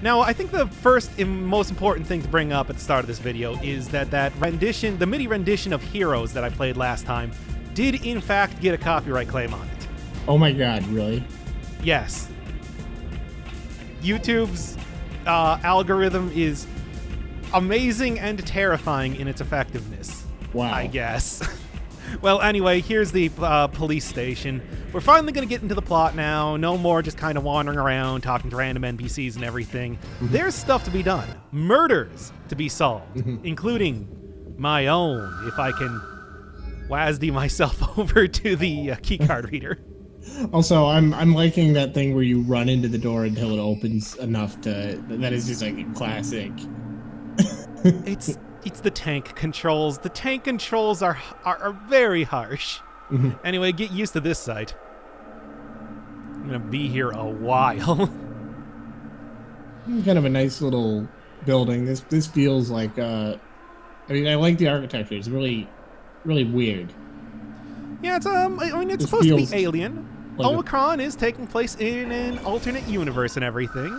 Now, I think the first and most important thing to bring up at the start of this video is that rendition, the MIDI rendition of Heroes that I played last time, did in fact get a copyright claim on it. Oh my god, really? Yes. YouTube's algorithm is amazing and terrifying in its effectiveness. Wow. I guess. Well, anyway, here's the police station. We're finally going to get into the plot now. No more just kind of wandering around, talking to random NPCs and everything. There's stuff to be done. Murders to be solved, including my own, if I can WASD myself over to the keycard reader. Also, I'm liking that thing where you run into the door until it opens enough to... That is just like a classic. It's the tank controls. The tank controls are very harsh. Anyway, get used to this site. I'm gonna be here a while. Kind of a nice little building. This feels like I mean, I like the architecture. It's really weird. Yeah, it's I mean, it's supposed to be alien. Like Omikron is taking place in an alternate universe and everything.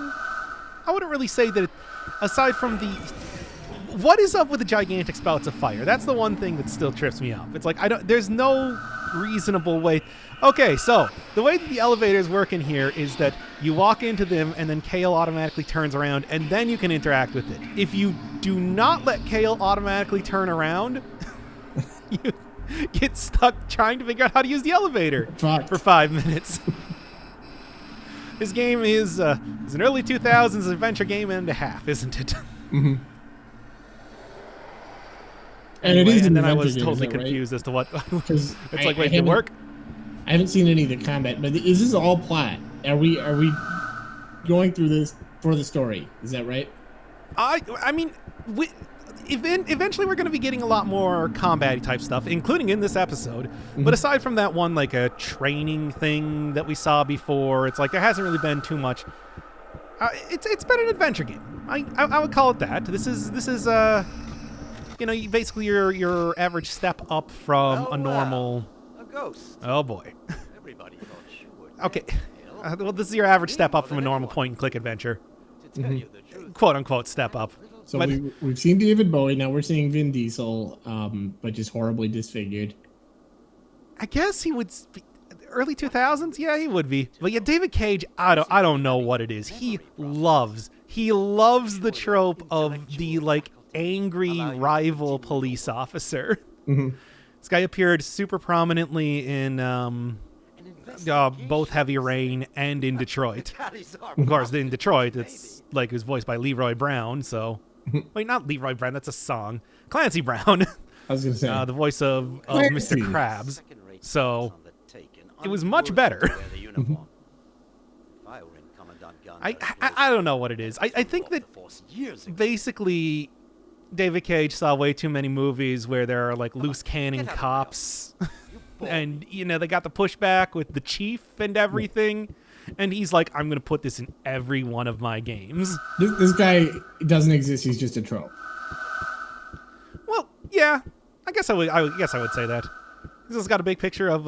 I wouldn't really say that aside from the... What is up with the gigantic spouts of fire? That's the one thing that still trips me up. It's like, there's no reasonable way. Okay, so the way that the elevators work in here is that you walk into them and then Kale automatically turns around and then you can interact with it. If you do not let Kale automatically turn around, you get stuck trying to figure out how to use the elevator for 5 minutes. This game is an early 2000s adventure game and a half, isn't it? And anyway, it is, and then I was totally confused as to what. It's like, wait, did it work? I haven't seen any of the combat, but is this all plot? Are we going through this for the story? Is that right? I mean, eventually we're going to be getting a lot more combat type stuff, including in this episode. But aside from that one, like a training thing that we saw before, it's like there hasn't really been too much. It's been an adventure game. I would call it that. This is you know, basically your average step up from a normal... a ghost. Oh, boy. Everybody thought you would. Okay. Well, this is your average step up from a normal point-and-click adventure. To tell you the truth. Quote-unquote step up. So we've seen David Bowie, now we're seeing Vin Diesel, but just horribly disfigured. I guess he would... Early 2000s? Yeah, he would be. But yeah, David Cage, I don't know what it is. He loves the trope of the, like, angry rival police officer. This guy appeared super prominently in both Heavy Rain and in Detroit. Of course, in Detroit, it's like it was voiced by Leroy Brown. So, wait, not Leroy Brown. That's a song. Clancy Brown. I was gonna say the voice of Mr. Krabs. So, it was much better. I don't know what it is. I think that basically David Cage saw way too many movies where there are like loose cannon cops and, you know, they got the pushback with the chief and everything. And he's like, I'm going to put this in every one of my games. This guy doesn't exist. He's just a trope. Well, yeah, I guess I would say that. This has got a big picture of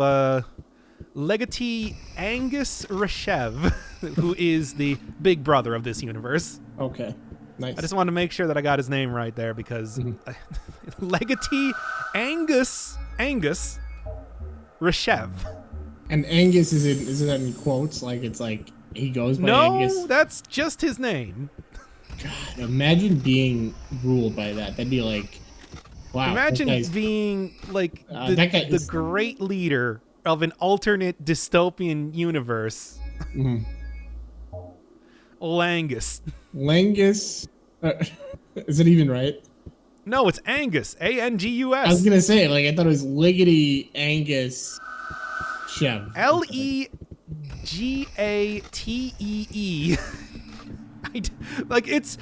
Legatee Angus Reshev, who is the big brother of this universe. Okay. Nice. I just wanted to make sure that I got his name right there because Legatee Angus Reshev. And Angus is it in quotes? Like it's like he goes by Angus? No, that's just his name. God, imagine being ruled by that. That'd be like, wow. Imagine being like the great leader of an alternate dystopian universe. Langus. Langus. Is it even right? No, it's Angus. A-N-G-U-S. I was gonna say, like, I thought it was Legatee Angus Chev. L-E-G-A-T-E-E. Like, it's...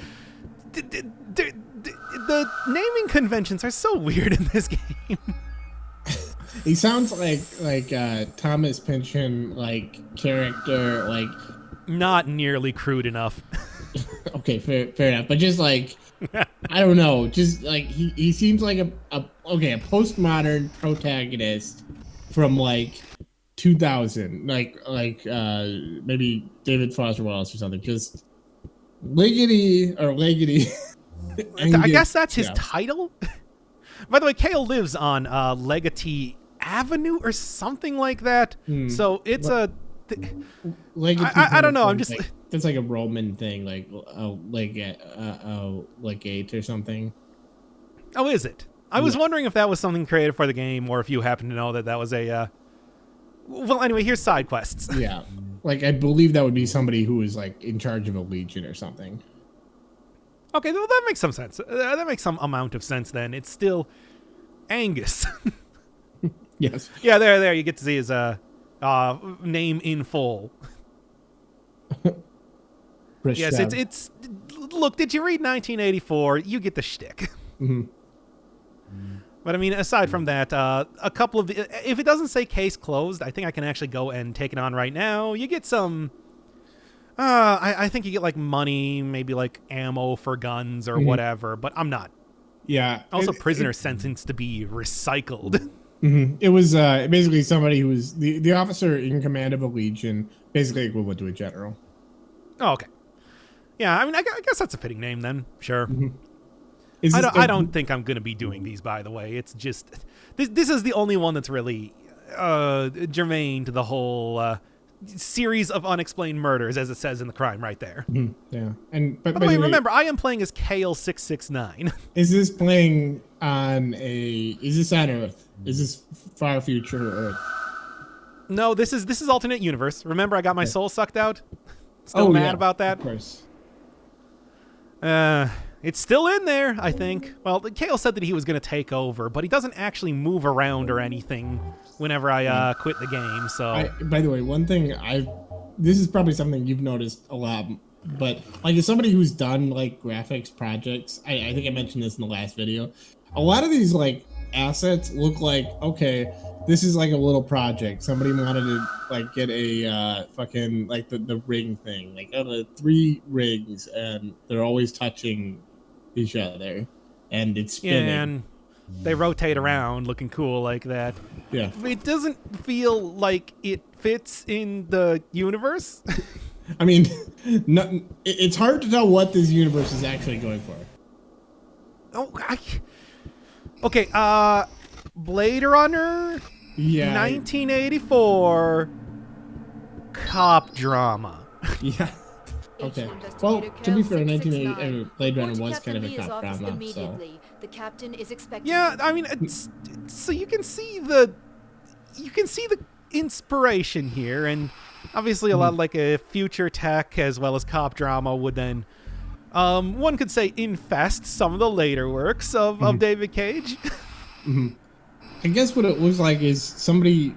The naming conventions are so weird in this game. He sounds like Thomas Pynchon, like, character, like... Not nearly crude enough. Okay, fair enough. But just like, I don't know, just like he seems like a postmodern protagonist from like 2000, like maybe David Foster Wallace or something. Just Liggity or Leggity. I guess that's his title. By the way, Kale lives on Legatee Avenue or something like that. So it's I don't know. I'm just. It's like a Roman thing, like legate or something. Oh, is it? I was wondering if that was something created for the game, or if you happen to know that was a. Well, anyway, here's side quests. Yeah, like I believe that would be somebody who is like in charge of a legion or something. Okay, well that makes some sense. That makes some amount of sense. Then it's still Angus. Yes. Yeah, there. You get to see his name in full. Yes, it's. Look, did you read 1984? You get the shtick. Mm-hmm. But I mean, aside from that, a couple of if it doesn't say case closed, I think I can actually go and take it on right now. You get some. I think you get like money, maybe like ammo for guns or whatever. But I'm not. Yeah. Also, prisoner sentenced to be recycled. Mm-hmm. It was basically somebody who was the officer in command of a legion, basically equivalent to a general. Oh, okay. Yeah, I mean, I guess that's a fitting name then. Sure. Mm-hmm. I don't think I'm going to be doing these, by the way. It's just... This is the only one that's really germane to the whole series of unexplained murders, as it says in the crime right there. Mm-hmm. Yeah. And by the way, remember, I am playing as Kale669. Is this playing on Is this on Earth? Is this far future Earth? No, this is alternate universe. Remember, I got my soul sucked out? Still mad about that? Of course. It's still in there, I think. Well, Kale said that he was going to take over, but he doesn't actually move around or anything whenever I quit the game, so... By the way, one thing this is probably something you've noticed a lot, but like as somebody who's done like graphics projects, I think I mentioned this in the last video, a lot of these like assets look like, okay, this is like a little project. Somebody wanted to like get a fucking like the ring thing, like 3 rings, and they're always touching each other, and it's spinning. Yeah, and they rotate around, looking cool like that. Yeah, it doesn't feel like it fits in the universe. I mean, it's hard to tell what this universe is actually going for. Okay, Blade Runner. Yeah. 1984 cop drama. Yeah. Okay. Well, to be fair, 1980 Blade Runner was kind of a cop drama, so. The captain is expected. Yeah, I mean, so you can see the inspiration here, and obviously a lot like a future tech as well as cop drama would then, one could say, infest some of the later works of David Cage. Mm-hmm. I guess what it looks like is somebody.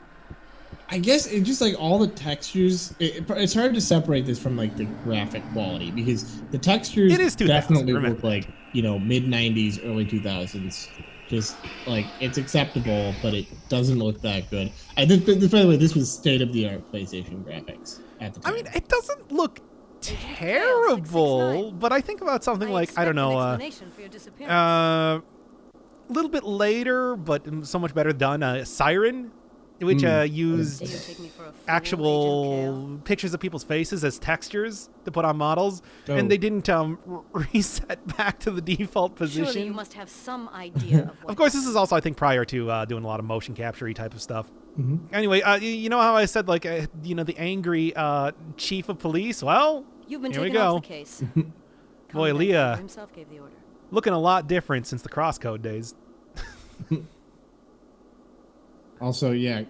I guess it's just like all the textures. It's hard to separate this from like the graphic quality because the textures definitely look like, you know, mid 90s, early 2000s. Just like it's acceptable, but it doesn't look that good. By the way, this was state of the art PlayStation graphics at the time. I mean, it doesn't look terrible, but I think about something like, I don't know, a little bit later, but so much better done, Siren, which used actual pictures of people's faces as textures to put on models, and they didn't reset back to the default position. Surely you must have some idea of Of course, this is also, I think, prior to doing a lot of motion capture-y type of stuff. Anyway, you know how I said, like, you know, the angry chief of police? Well, You've been here we taken go. off the case. Boy, Leah, himself gave the order. looking a lot different since the crosscode days. Also, yeah,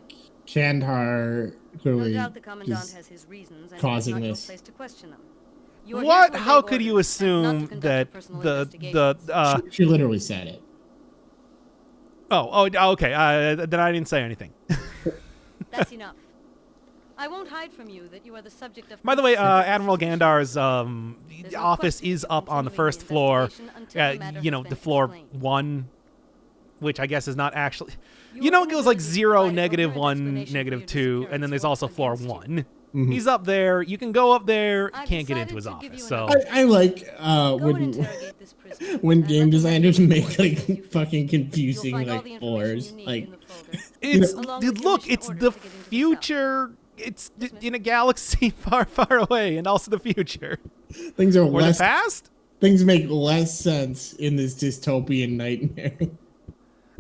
Kandahar clearly No doubt the commandant has his reasons, and causing it is not your this. place to question them. You are What? here to How obey could you orders and not to assume conduct that personal the She literally said it. okay. Then I didn't say anything. That's enough. I won't hide from you that you are the subject of. By the way, police Admiral investigation. Gandar's office is up on the first floor. You know, the floor 1, which I guess is not actually. You know, it goes like 0, -1, -2, and then there's also floor 1. He's up there. You can go up there. Can't get into his office. So I like when game designers make like fucking confusing like floors. Like it's look, it's the future. It's in a galaxy far, far away, and also the future. Things are Or less the past? Things make less sense in this dystopian nightmare.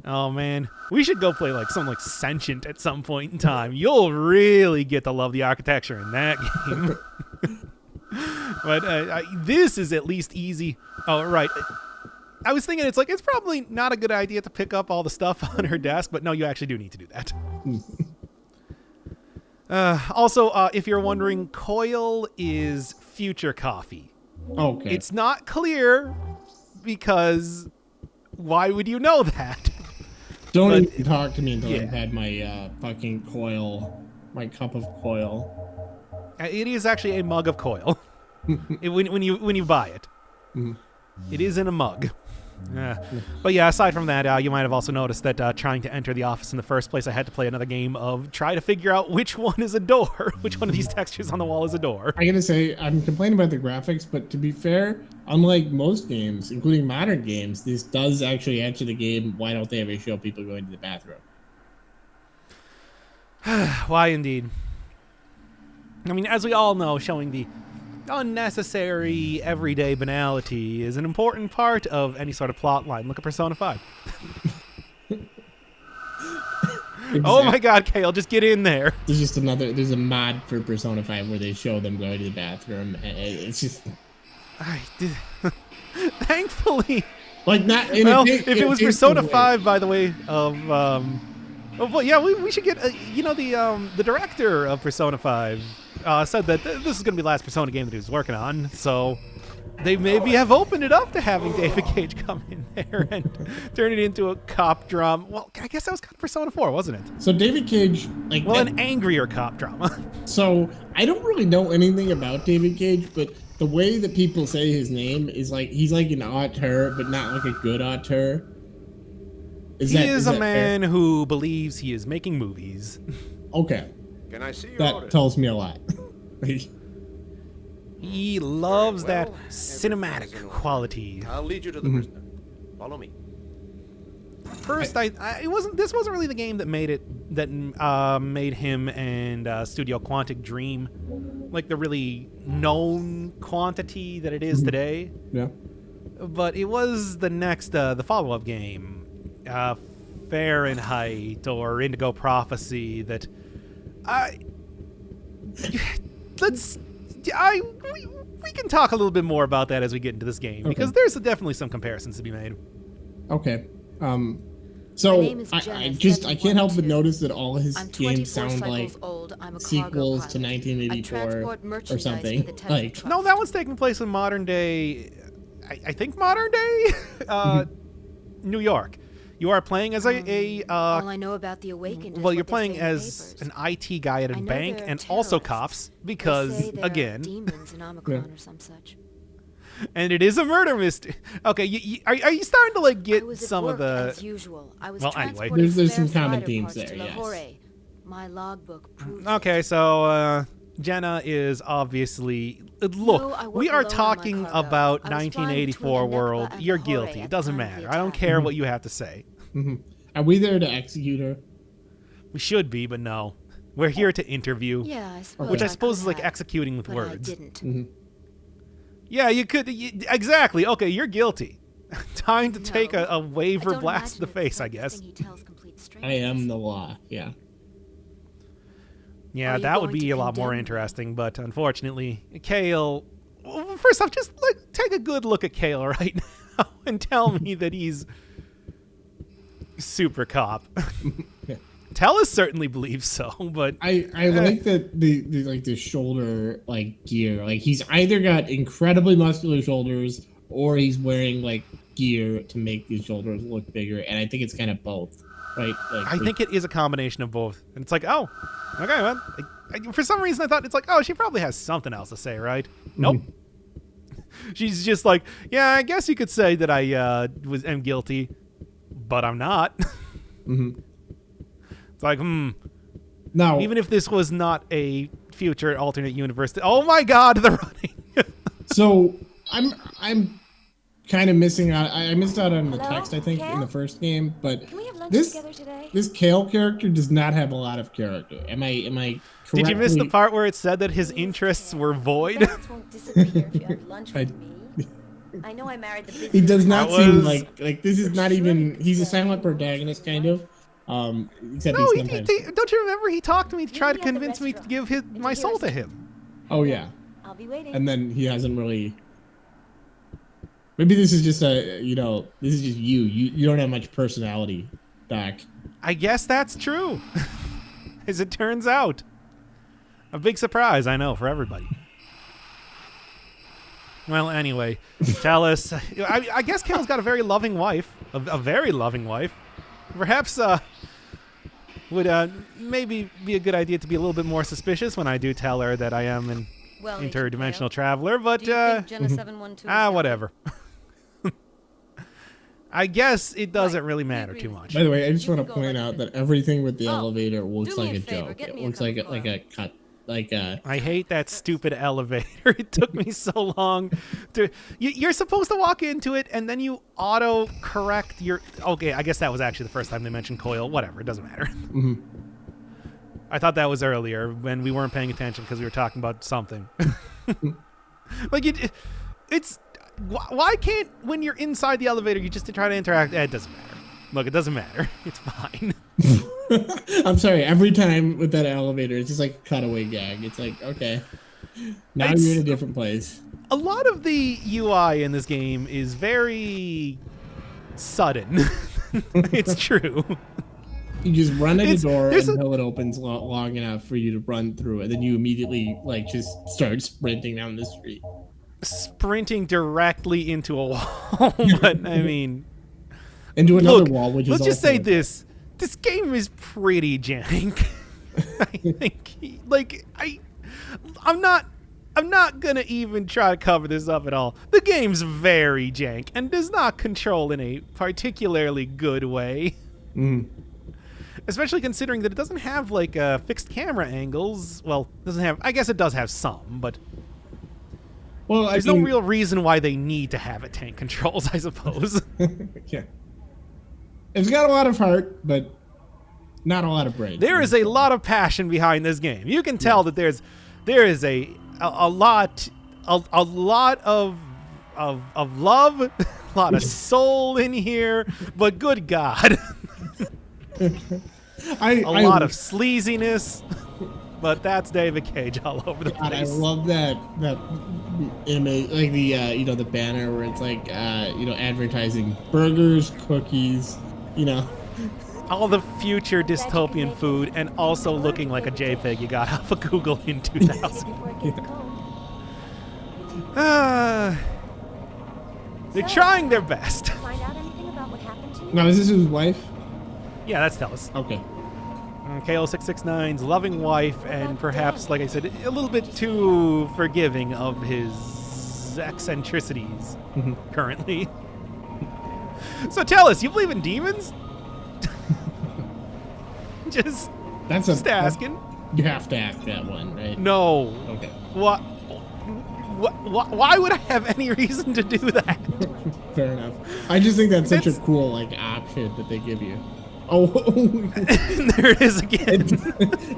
Oh man, we should go play like something like Sentient at some point in time. You'll really get to love the architecture in that game. But this is at least easy. Oh right, I was thinking it's probably not a good idea to pick up all the stuff on her desk, but no, you actually do need to do that. Also, if you're wondering, Coil is future coffee. Okay. It's not clear because why would you know that? Don't even talk to me until I've had my fucking my cup of Coil. It is actually a mug of Coil. when you buy it, it is in a mug. But yeah, aside from that, you might have also noticed that trying to enter the office in the first place, I had to play another game of try to figure out which one is a door, which one of these textures on the wall is a door. I gotta say, I'm complaining about the graphics, but to be fair, unlike most games, including modern games, this does actually answer the game, why don't they ever show people going to the bathroom? Why indeed. I mean, as we all know, showing the unnecessary everyday banality is an important part of any sort of plot line. Look at Persona 5. Oh my god, Kale, just get in there. There's a mod for Persona 5 where they show them going to the bathroom. It's just... Thankfully. Like, not... if it was Persona 5, by the way, well, yeah, we should get, the director of Persona 5 said that this is going to be the last Persona game that he was working on, so they maybe have opened it up to having David Cage come in there and turn it into a cop drama. Well, I guess that was Persona 4, wasn't it? So David Cage... an angrier cop drama. So, I don't really know anything about David Cage, but the way that people say his name is like, he's like an auteur, but not like a good auteur. He is a man who believes he is making movies. Okay. Can I see your that order? tells me a lot. He loves that cinematic quality. I'll lead you to the prisoner. Follow me. First, this wasn't really the game that made him and Studio Quantic Dream like the really known quantity that it is today. Yeah. But it was the follow-up game, Fahrenheit or Indigo Prophecy that we can talk a little bit more about that as we get into this game, because there's definitely some comparisons to be made. Okay. So I can't help but notice that all his games sound like sequels to 1984 or something. Like, no, that one's taking place in modern day. I think modern day New York. You are playing as all I know about the Awakened is well, you're playing as an IT guy at a bank and also cops because, again, demons in Omicron or some such. And it is a murder mystery. Okay, are you starting to like get some of the? As usual. I was anyway, there's some common themes there. Yes. My logbook proves okay, so Jenna is obviously look. We are talking about 1984 world. You're guilty. It doesn't matter. I don't care what you have to say. Are we there to execute her? We should be, but no. We're here to interview. Yeah, I suppose which I suppose is like executing with words. I didn't. Yeah, you could. Exactly. Okay, you're guilty. Time to take a waiver blast to the face, I guess. I am the law. Yeah. Yeah, that would be a lot more interesting, but unfortunately, Kale... Well, first off, just take a good look at Kale right now and tell me that he's super cop. Yeah. Tellus certainly believes so, but... I like that the shoulder gear. Like, he's either got incredibly muscular shoulders or he's wearing gear to make his shoulders look bigger, and I think it's kind of both. Right? I think it is a combination of both. And it's like, oh, okay, well, for some reason I thought it's like, oh, she probably has something else to say, right? Nope. She's just like, yeah, I guess you could say that I am guilty, but I'm not. It's like, No. Even if this was not a future alternate universe, oh my God, the running. So I'm kind of missing out. I missed out on the Hello? text, I think, Kale? in the first game, but Can we have lunch this together today? this Kale character does not have a lot of character. Am I correctly? Did you miss the part where it said that his interests were void? Balance won't disappear if you have lunch with me. I know I married the He does not That seem was- like this is not even. He's a silent protagonist, kind of. Except No, he sometimes. don't you remember he talked to me to try to Meet me at the convince me to restaurant. give my soul to him? Oh yeah, I'll be waiting. and then he hasn't really. Maybe this is just this is just you. You don't have much personality, Doc. I guess that's true. As it turns out. A big surprise, I know, for everybody. Well, anyway, tell us. I guess Kale's got a very loving wife. A very loving wife. Perhaps would maybe be a good idea to be a little bit more suspicious when I do tell her that I am an Well, interdimensional Kale, traveler, but do you think Jenna 712 is whatever. I guess it doesn't Right, really we matter agree too with much. By the way, I just You want to can go point right out ahead. that everything with the Oh, elevator looks do me like a a favor, joke. get It me a looks cup like of a cut. Like I hate that stupid elevator. It took me so long to. You're supposed to walk into it and then you auto correct your. Okay, I guess that was actually the first time they mentioned coil. Whatever, it doesn't matter. I thought that was earlier when we weren't paying attention because we were talking about something. Like it's. Why can't when you're inside the elevator you just try to interact? It doesn't matter. Look, it doesn't matter. It's fine. I'm sorry. Every time with that elevator, it's just like a cutaway gag. It's like, okay, now It's- you're in a different place. A lot of the UI in this game is very sudden. It's true. You just run at the It's- door there's a- until it opens long enough for you to run through it. Then you immediately just start sprinting down the street. Sprinting directly into a wall. But I mean, Into another look, wall, which let's is just also say this: this game is pretty jank. I think, like, I'm not gonna even try to cover this up at all. The game's very jank and does not control in a particularly good way. Especially considering that it doesn't have like fixed camera angles. Well, doesn't have. I guess it does have some, but Well, there's no real reason why they need to have it tank controls, I suppose. Yeah. It's got a lot of heart, but not a lot of brains. There is a lot of passion behind this game. You can tell that there is a lot of love, a lot of soul in here, but good God, a lot of sleaziness. But that's David Cage all over the God, I place. love that image, like the the banner where it's like advertising burgers, cookies, All the future dystopian food, and also looking like a JPEG you got off of Google in 2000. before it gets cold. They're trying their best. Find out anything about what happened to you? Now, is this his wife? Yeah, that's Tellus. Okay. KO669's loving wife, and perhaps, like I said, a little bit too forgiving of his eccentricities currently. So tell us, you believe in demons? just asking. You have to ask that one, right? No. Okay. What? Why would I have any reason to do that? Fair enough. I just think that's such a cool option that they give you. Oh, There it is again.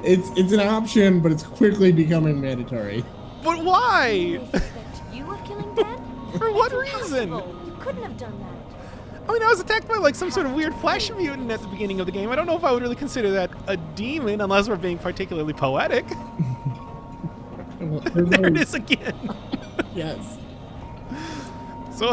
it's an option, but it's quickly becoming mandatory. But why? They suspect you of killing Dad? For what That's reason? impossible. You couldn't have done that. I mean, I was attacked by like some sort of weird flesh mutant at the beginning of the game. I don't know if I would really consider that a demon unless we're being particularly poetic. There it is again. Yes. So,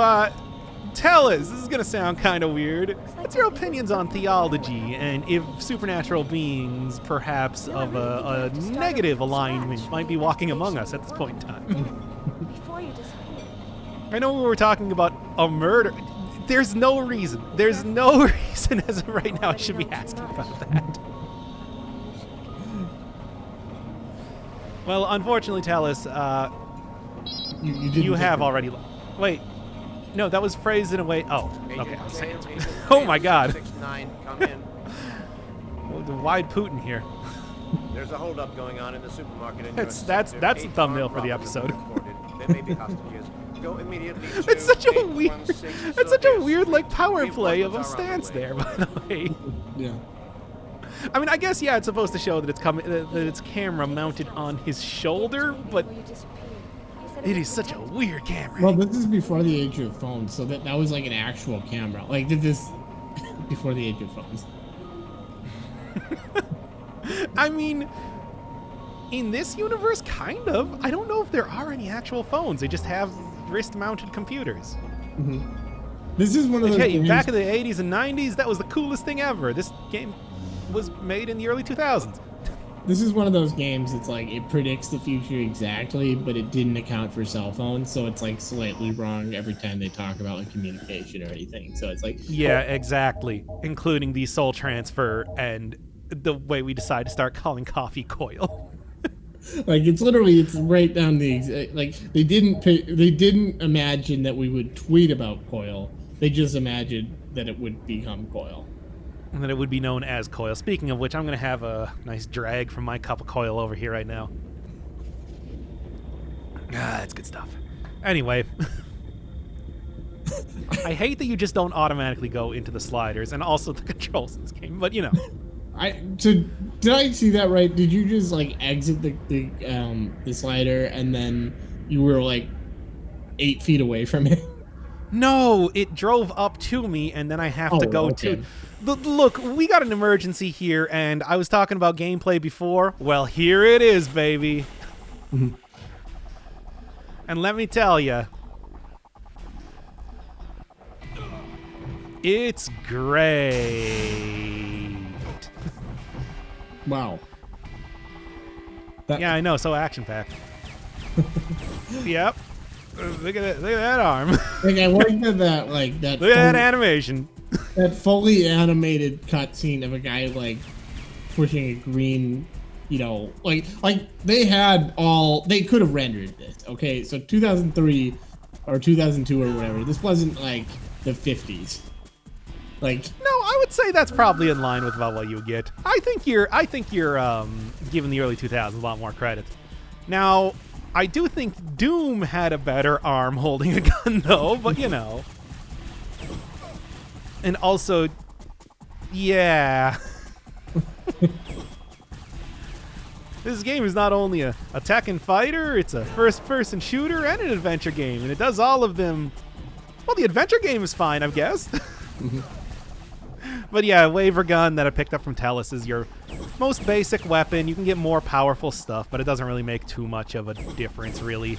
tell us, this is going to sound kind of weird. What's your opinions on theology and if supernatural beings, perhaps of a negative alignment, might be walking among us at this point in time? Before you disappear. I know we were talking about a murder. There's no reason. There's no reason as of right now I should be asking about that. Well, unfortunately, Talus, you have already. Wait, no, that was phrased in a way. Oh, okay. I was saying. Oh my God. 69, come in. Oh, the wide Putin here. There's a holdup going on in the supermarket. In That's your sector. the 8 thumbnail armed for the robberies episode. reported. There may be hostages. Go immediately to It's such a weird, 816 it's such a Sylvia's weird like Street. power The play of a appointments are on the stance way. there. By the way, Yeah. I mean, I guess yeah, it's supposed to show that it's coming, that it's camera mounted on his shoulder, but it is such a weird camera. Well, this is before the age of phones, so that was like an actual camera. Like, did this before the age of phones? I mean, in this universe, kind of. I don't know if there are any actual phones. They just have wrist-mounted computers. This is one of those Hey, games. back in the 80s and 90s, that was the coolest thing ever. This game was made in the early 2000s. This is one of those games. It's like it predicts the future exactly, but it didn't account for cell phones, so it's like slightly wrong every time they talk about like communication or anything. So it's like, Yeah, exactly. Including the soul transfer and the way we decide to start calling coffee coil. like it's literally it's right down the exact. Like they didn't imagine that we would tweet about coil. They just imagined that it would become coil. And that it would be known as coil. Speaking of which, I'm going to have a nice drag from my cup of coil over here right now. Ah, that's good stuff. Anyway. I hate that you just don't automatically go into the sliders and also the controls in this game, but you know. Did I see that right? Did you just like exit the slider and then you were like 8 feet away from it? No, it drove up to me and then I have to go to... Look, we got an emergency here, and I was talking about gameplay before. Well, here it is, baby. And let me tell you, it's great. Wow. Yeah, I know, so action-packed. Yep. Look at that arm. Like I like that Look at that animation. That fully animated cutscene of a guy like pushing a green, you know, like they could have rendered this. Okay, so 2003 or 2002 or whatever. This wasn't like the 50s. Like no, I would say that's probably in line with about what you would get. I think you're giving the early 2000s a lot more credit. Now, I do think Doom had a better arm holding a gun though, but you know. And also, yeah. This game is not only a tech and fighter, it's a first-person shooter and an adventure game, and it does all of them. Well, the adventure game is fine, I guess. But yeah, Waver Gun that I picked up from Telus is your most basic weapon. You can get more powerful stuff, but it doesn't really make too much of a difference, really.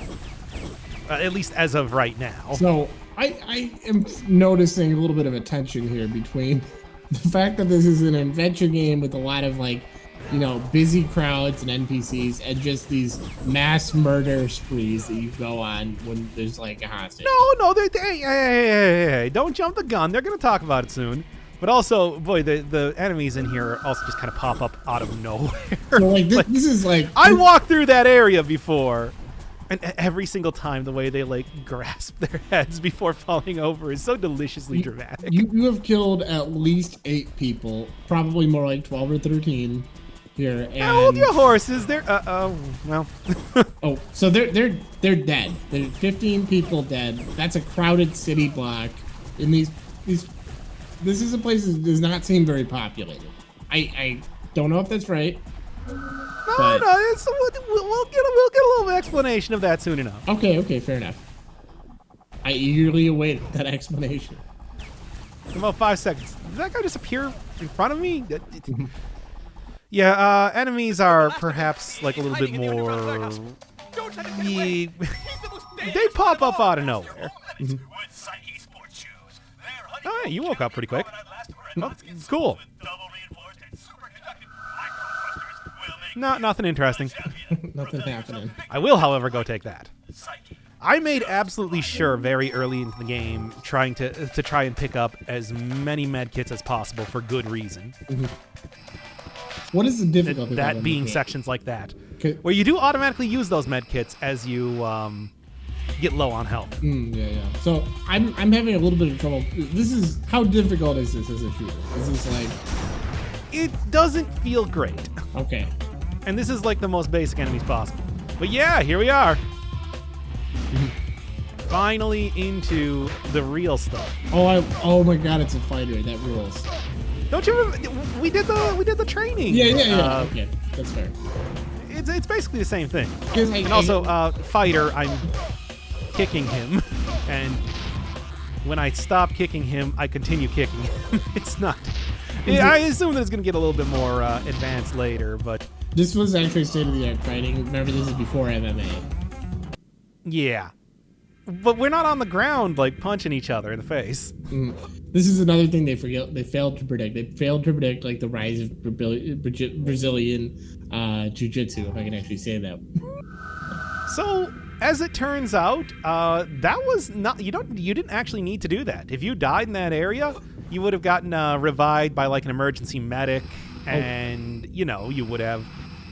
At least as of right now. So I am noticing a little bit of a tension here between the fact that this is an adventure game with a lot of like, you know, busy crowds and NPCs and just these mass murder sprees that you go on when there's like a hostage. No, hey, don't jump the gun. They're going to talk about it soon. But also, boy, the enemies in here also just kind of pop up out of nowhere. So like this is like I walked through that area before. And every single time, the way they like grasp their heads before falling over is so deliciously dramatic. You have killed at least 8 people, probably more like 12 or 13 here. And Hold your horses. They're well. oh, so they're dead. There's 15 people dead. That's a crowded city block. In these this is a place that does not seem very populated. I don't know if that's right. No, it's, we'll get a little explanation of that soon enough. Okay, fair enough. I eagerly await that explanation. In about 5 seconds. Did that guy just appear in front of me? Yeah, enemies are perhaps like a little bit more... They pop up out of nowhere. Oh, you woke up pretty quick. Oh, cool. No, nothing interesting. Nothing happening. I will, however, go take that. I made absolutely sure very early into the game trying to try and pick up as many medkits as possible for good reason. What is the difficulty? That being sections like that, Okay. where you do automatically use those medkits as you get low on health. Yeah. So I'm having a little bit of trouble. How difficult is this as a shooter? Is this like? It doesn't feel great. Okay. And this is like the most basic enemies possible. But yeah, here we are. finally into the real stuff. Oh my god, it's a fighter. That rules. Don't you remember? We did the training. Yeah. Okay, that's fair. It's basically the same thing. And also, fighter, I'm kicking him, and when I stop kicking him, I continue kicking him. It's not. I assume that it's going to get a little bit more advanced later, but this was actually state-of-the-art fighting. Remember, this is before MMA. Yeah. But we're not on the ground, like, punching each other in the face. This is another thing they failed to predict. They failed to predict, like, the rise of Brazilian jiu-jitsu, if I can actually say that. So, as it turns out, that was not... You didn't actually need to do that. If you died in that area, you would have gotten revived by, like, an emergency medic, and, you know, you would have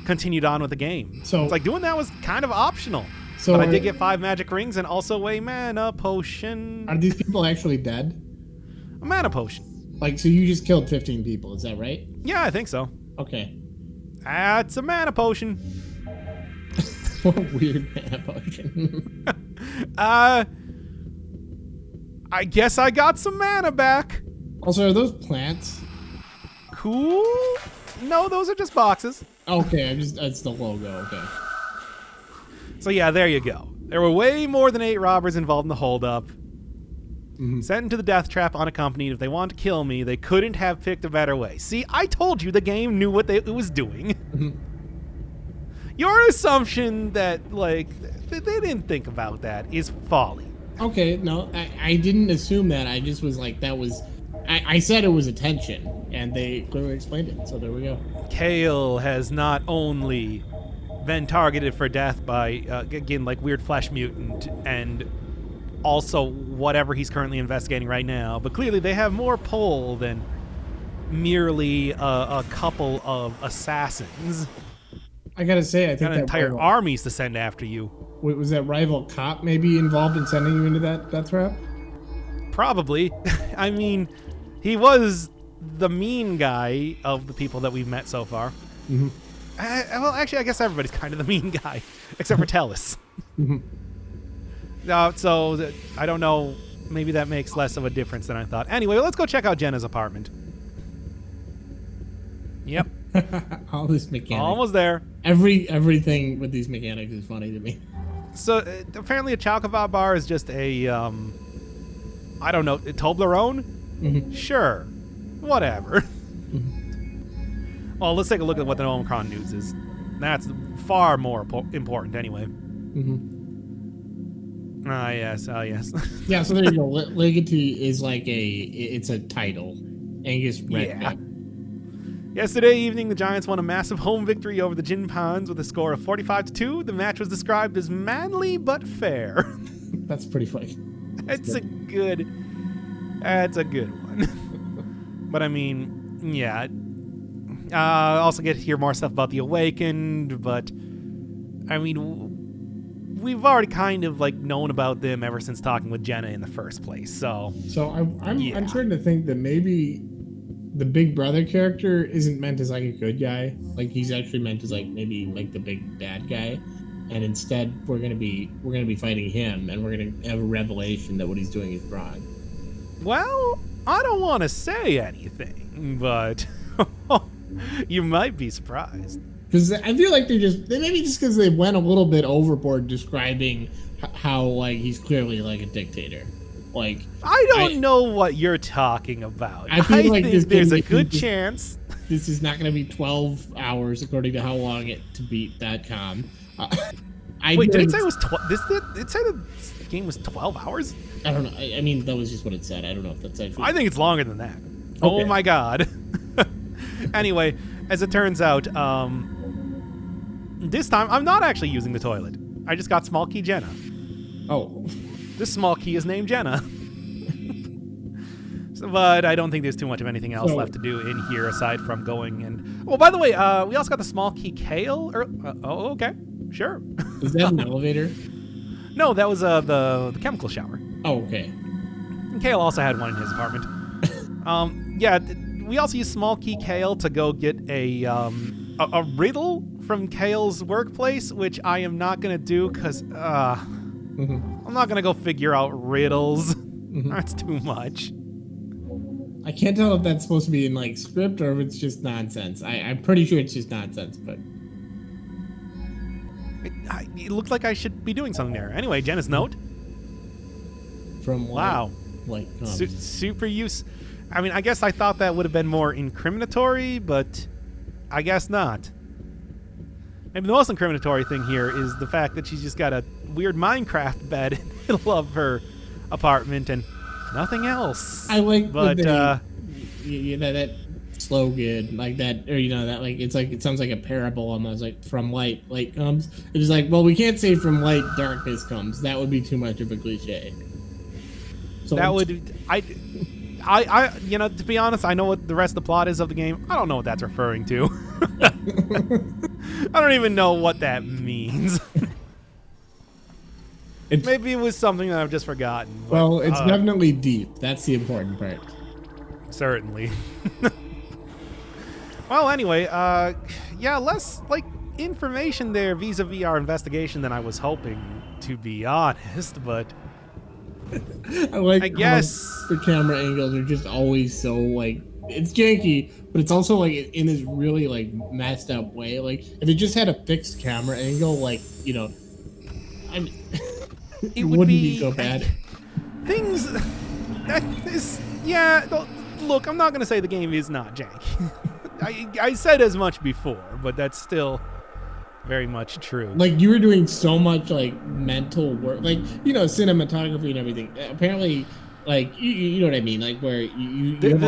continued on with the game. So it's like doing that was kind of optional. So but I did get 5 magic rings and also a mana potion. Are these people actually dead? A mana potion. Like, so you just killed 15 people, is that right? Yeah, I think so. Okay. It's a mana potion. What a weird mana potion. I guess I got some mana back. Also, are those plants? Cool. No, those are just boxes. Okay, it's the logo, okay. So yeah, there you go. There were way more than 8 robbers involved in the holdup. Sent into the death trap unaccompanied. If they wanted to kill me, they couldn't have picked a better way. See, I told you the game knew what it was doing. Your assumption that, like, they didn't think about that is folly. Okay, no, I didn't assume that. I just was like, that was... I said it was attention, and they clearly explained it, so there we go. Kale has not only been targeted for death by, again, like, weird flesh mutant, and also whatever he's currently investigating right now, but clearly they have more pull than merely a couple of assassins. I gotta say, I think got entire armies to send after you. Wait, was that rival cop maybe involved in sending you into that death trap? Probably. I mean, he was the mean guy of the people that we've met so far. Well, actually, I guess everybody's kind of the mean guy, except for Tellus. So, I don't know. Maybe that makes less of a difference than I thought. Anyway, let's go check out Jenna's apartment. Yep. All this mechanics. Almost there. Everything with these mechanics is funny to me. So, apparently a Chow Kebab bar is just a, I don't know, a Toblerone? Sure. Whatever. Well, let's take a look at what the Omikron news is. That's far more important anyway. Yes. Yeah, so there you go. Legatee is like it's a title. Angus Redneck. Yesterday evening, the Giants won a massive home victory over the Gin Pans with a score of 45-2. The match was described as manly but fair. That's pretty funny. That's a good one. But I mean, yeah. Also get to hear more stuff about the Awakened, but I mean, we've already kind of like known about them ever since talking with Jenna in the first place. So I'm starting to think that maybe the Big Brother character isn't meant as like a good guy. Like he's actually meant as like maybe like the big bad guy, and instead we're gonna be fighting him, and we're gonna have a revelation that what he's doing is wrong. Well, I don't want to say anything, but you might be surprised. Because I feel like maybe just because they went a little bit overboard describing how like he's clearly like a dictator. Like I don't know what you're talking about. I think there's a good chance this is not going to be 12 hours according to how long it to beat.com. Wait, did it say it was 12? Did it say the game was 12 hours? I don't know. I mean, that was just what it said. I don't know if that's actually. I think it's longer than that. Okay. Oh my god. Anyway, as it turns out, this time I'm not actually using the toilet. I just got small key Jenna. Oh. This small key is named Jenna. But I don't think there's too much of anything else left to do in here aside from going and... Well, by the way, we also got the small key Kale. Okay. Sure. Is that an elevator? No, that was the chemical shower. Oh, okay. And Kale also had one in his apartment. Yeah, we also used small key Kale to go get a riddle from Kale's workplace, which I am not going to do because... I'll I'm not gonna go figure out riddles. That's too much. I can't tell if that's supposed to be in like script or if it's just nonsense. I'm pretty sure it's just nonsense, but It looked like I should be doing something there. Anyway, Jenna's note. from Wow. Super use. I mean, I guess I thought that would have been more incriminatory, but I guess not. Maybe the most incriminatory thing here is the fact that she's just got a weird Minecraft bed in the middle of her apartment and nothing else. I like but that slogan like that, or that like it's like it sounds like a parable almost, like from light comes. It's like, well, we can't say from light darkness comes. That would be too much of a cliche. So that would I to be honest, I know what the rest of the plot is of the game. I don't know what that's referring to. I don't even know what that means. Maybe it was something that I've just forgotten. But, well, it's definitely deep. That's the important part. Certainly. Well, anyway, yeah, less like information there vis-a-vis our investigation than I was hoping, to be honest, but I guess the camera angles are just always so like, it's janky, but it's also like in this really like messed up way. Like if it just had a fixed camera angle, like I mean, it wouldn't be so bad. Things that is, yeah. Look, I'm not gonna say the game is not janky. I said as much before, but that's still very much true. Like you were doing so much like mental work, like cinematography and everything. Apparently, like you know what I mean, like where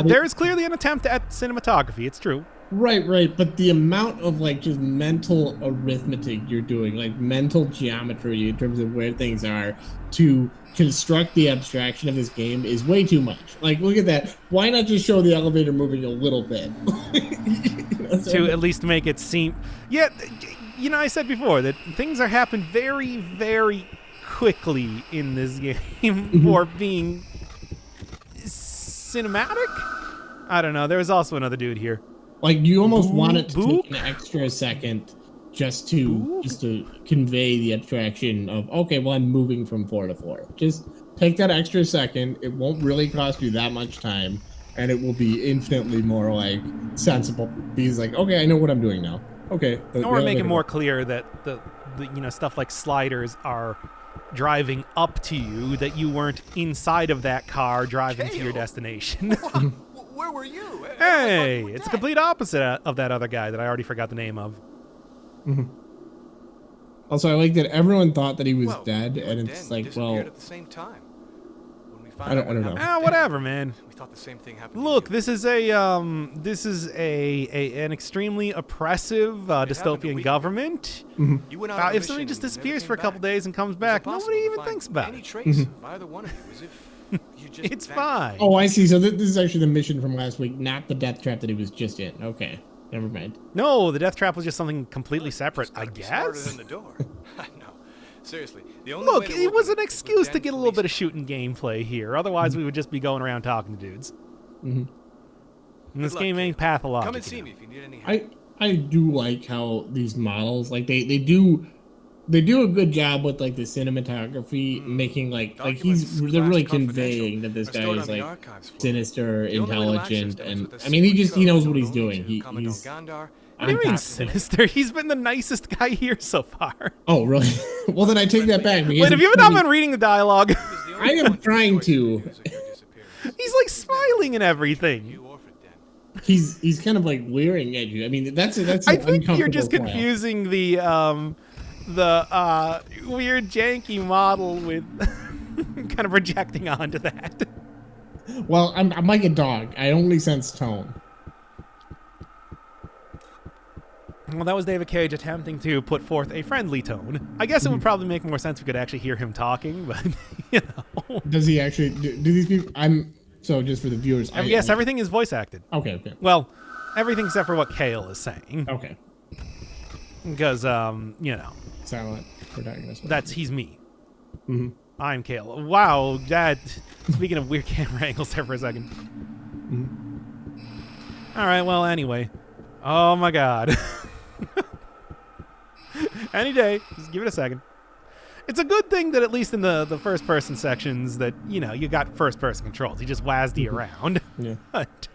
there is clearly an attempt at cinematography. It's true. Right. But the amount of like just mental arithmetic you're doing, like mental geometry in terms of where things are to construct the abstraction of this game is way too much. Like, look at that. Why not just show the elevator moving a little bit? To at least make it seem... Yeah, I said before that things are happening very, very quickly in this game for being cinematic? I don't know. There was also another dude here. Like, you almost want it to take an extra second just to convey the abstraction of, okay, well, I'm moving from floor to floor. Just take that extra second. It won't really cost you that much time, and it will be infinitely more like sensible. Because like, okay, I know what I'm doing now. Okay. Or make it more clear that the stuff like sliders are driving up to you, that you weren't inside of that car driving to your destination. Where were you? Hey, it's the complete opposite of that other guy that I already forgot the name of. Also, I like that everyone thought that he was dead, and it's like, well, at the same time. When we I don't know. Whatever, man. We thought the same thing happened. Look, this is an extremely oppressive dystopian government. If somebody just disappears for a couple days and comes back, nobody even thinks about it. Either one of you, as if you just It's fine. Oh, I see. So this is actually the mission from last week, not the death trap that he was just in. Okay, never mind. No, the death trap was just something completely separate, I guess. Than the door. No, seriously. The only Look, it was an excuse to get a little bit of shooting gameplay here. Otherwise, we would just be going around talking to dudes. And this game ain't pathological. Come and see me if you need any help. I do like how these models, like they do a good job with like the cinematography, making like they're really conveying that this guy is like sinister, intelligent, and I mean he knows what he's doing. He's what do you mean sinister? He's been the nicest guy here so far. Oh, really? Well, then I take that back. Wait, have you not been reading the dialogue? I am trying to. He's like smiling and everything. He's kind of like leering at you. I mean, that's I think you're just confusing the weird janky model with kind of projecting onto that. Well, I'm like a dog. I only sense tone. Well, that was David Cage attempting to put forth a friendly tone. I guess it would probably make more sense if we could actually hear him talking, but Does he actually? Do these people? So just for the viewers. Yes, everything is voice acted. Okay. Well, everything except for what Kale is saying. Okay. Because silent protagonist. He's me. I'm Kale. Wow, speaking of weird camera angles there for a second. All right, well, anyway. Oh my God. Any day. Just give it a second. It's a good thing that at least in the first-person sections that, you got first-person controls. You just WASD around. Yeah. But,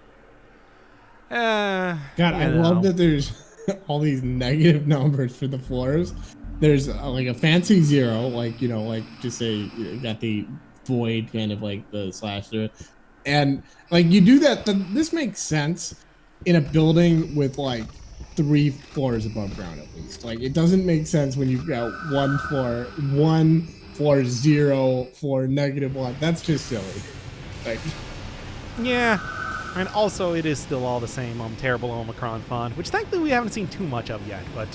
God, I love that there's all these negative numbers for the floors. There's like a fancy 0, like, like just say you got the void kind of like the slash through it. And like you do that, this makes sense in a building with like 3 floors above ground at least. Like it doesn't make sense when you've got 1 floor 0, floor -1. That's just silly. Like, yeah. And also, it is still all the same terrible Omikron font, which thankfully we haven't seen too much of yet. But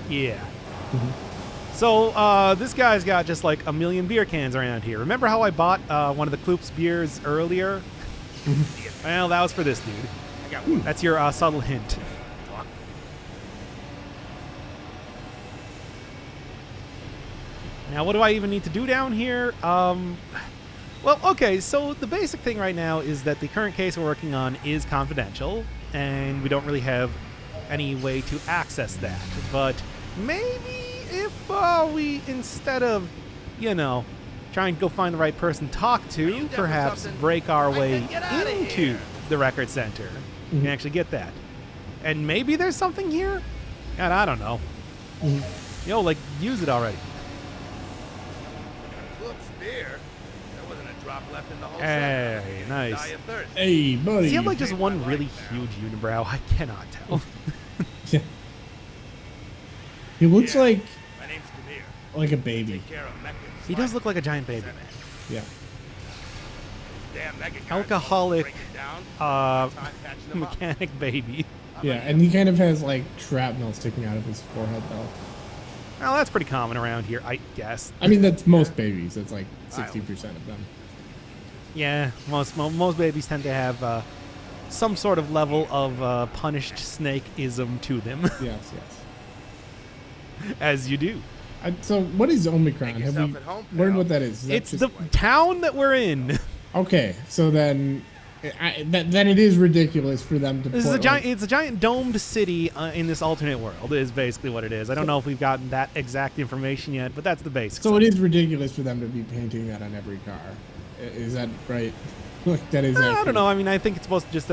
yeah. Mm-hmm. So this guy's got just like a million beer cans around here. Remember how I bought one of the Kloop's beers earlier? Well, that was for this dude. I got one. That's your subtle hint. Now, what do I even need to do down here? Well, okay, so the basic thing right now is that the current case we're working on is confidential, and we don't really have any way to access that. But maybe if we, instead of, trying to go find the right person to talk to, perhaps break our way into the record center and actually get that. And maybe there's something here? God, I don't know. Like, use it already. Left in the whole hey, nice. Hey, buddy. Does he have like just one really huge unibrow? I cannot tell. Yeah. He looks like My name's Kabir. a baby. He does look like a giant baby. Yeah. Alcoholic mechanic baby. Yeah, and he kind of has like shrapnel sticking out of his forehead though. Well, that's pretty common around here, I guess. I mean, that's most babies. That's like 60% of them. Yeah, most babies tend to have some sort of level of punished snake-ism to them. Yes. As you do. So what is Omikron? Have we learned what that is? It's the town that we're in. Okay, so then then it is ridiculous for them to This is it's a giant domed city in this alternate world is basically what it is. I don't know if we've gotten that exact information yet, but that's the basics. So it is ridiculous for them to be painting that on every car. Is that right? Like that is. I don't know. I mean, I think it's supposed to just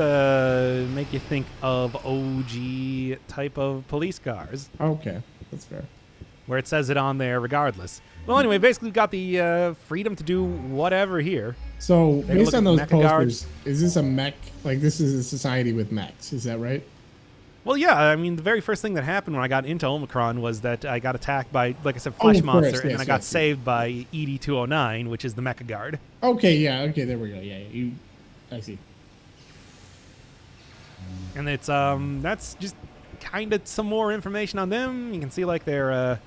make you think of OG type of police cars. Okay, that's fair. Where it says it on there regardless. Well, anyway, basically we've got the freedom to do whatever here. So based on those posters, guards. Is this a mech? Like this is a society with mechs? Is that right? Well, yeah. I mean, the very first thing that happened when I got into Omikron was that I got attacked by, like I said, Flesh Monster, and then I got saved by ED-209, which is the Mecha Guard. Okay, yeah. Okay, there we go. Yeah, I see. And it's that's just kind of some more information on them. You can see like their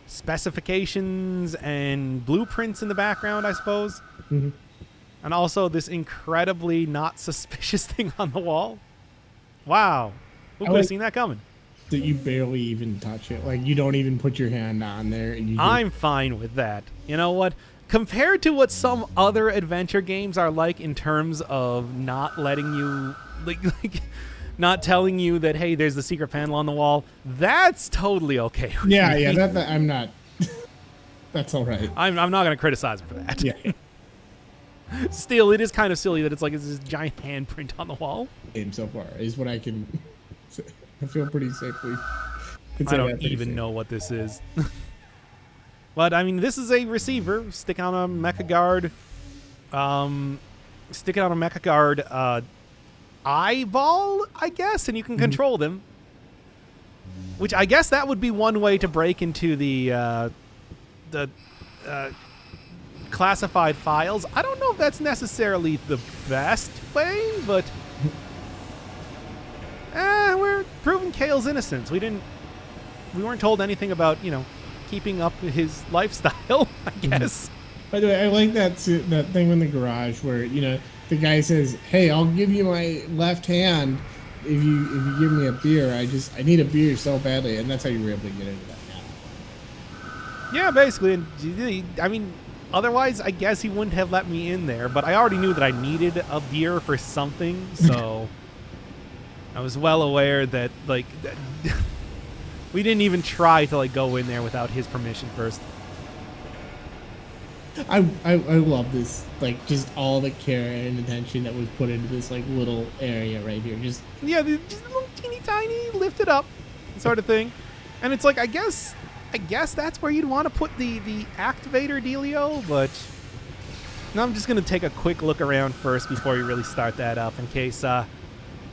specifications and blueprints in the background, I suppose. Mm-hmm. And also this incredibly not suspicious thing on the wall. Wow. Who could have seen that coming? That you barely even touch it. Like, you don't even put your hand on there. And I'm fine with that. You know what? Compared to what some other adventure games are like in terms of not letting you, like not telling you that, hey, there's the secret panel on the wall, that's totally okay with me. Yeah, that I'm not. That's all right. I'm not going to criticize him for that. Yeah. Still, it is kind of silly that it's this giant handprint on the wall. Game so far is what I can. I feel pretty safely. I don't even know what this is. But I mean, this is a receiver sticking on a Mecha Guard. Sticking on a Mecha Guard eyeball, I guess, and you can control them. Which I guess that would be one way to break into the classified files. I don't know if that's necessarily the best way, but we're proving Kale's innocence. We weren't told anything about, keeping up his lifestyle, I guess. By the way, I like that thing in the garage where, the guy says, "Hey, I'll give you my left hand if you give me a beer. I need a beer so badly," and that's how you were able to get into that now. Yeah, basically. I mean, otherwise, I guess he wouldn't have let me in there, but I already knew that I needed a beer for something, so I was well aware that, we didn't even try to, go in there without his permission first. I love this, like, just all the care and attention that was put into this, like, little area right here. Just just a little teeny tiny, lift it up, sort of thing. And it's like, I guess that's where you'd want to put the activator dealio, but now I'm just gonna take a quick look around first before you really start that up, in case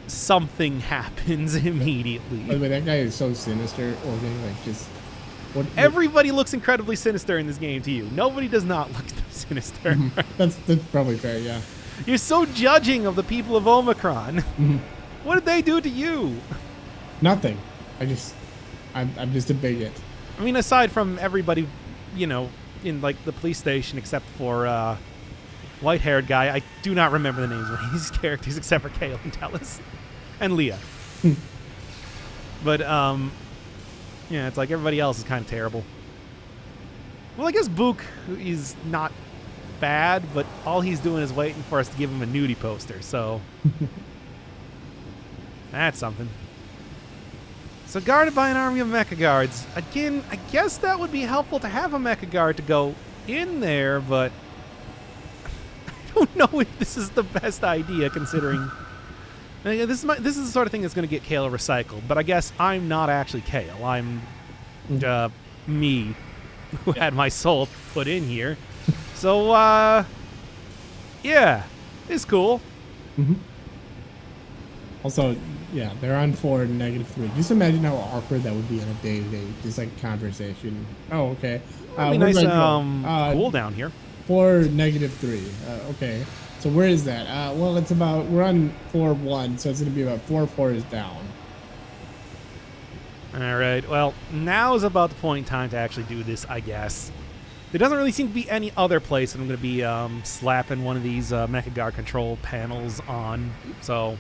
something happens immediately. By the way, that guy is so sinister looking, like, just. Everybody looks incredibly sinister in this game to you. Nobody does not look sinister. That's probably fair, yeah. You're so judging of the people of Omikron. What did they do to you? Nothing. I'm just a bigot. I mean, aside from everybody, you know, in like the police station, except for white-haired guy, I do not remember the names of these characters except for Kale and Tellis and Leah. But yeah, it's like everybody else is kind of terrible. Well, I guess Book is not bad, but all he's doing is waiting for us to give him a nudie poster, so that's something. So guarded by an army of mecha guards. Again, I guess that would be helpful to have a mecha guard to go in there, but I don't know if this is the best idea considering... This is the sort of thing that's going to get Kale recycled, but I guess I'm not actually Kale. I'm me, who had my soul put in here. So, yeah, it's cool. Also, yeah, they're on 4 and -3. Just imagine how awkward that would be in a day-to-day, just like conversation. Oh, okay. That'd be nice cool down here. 4 -3. Okay. So where is that? Well, it's about, we're on 4-1, so it's going to be about 4 is down. All right. Well, now is about the point in time to actually do this, I guess. There doesn't really seem to be any other place that I'm going to be slapping one of these Mecha Guard control panels on. So,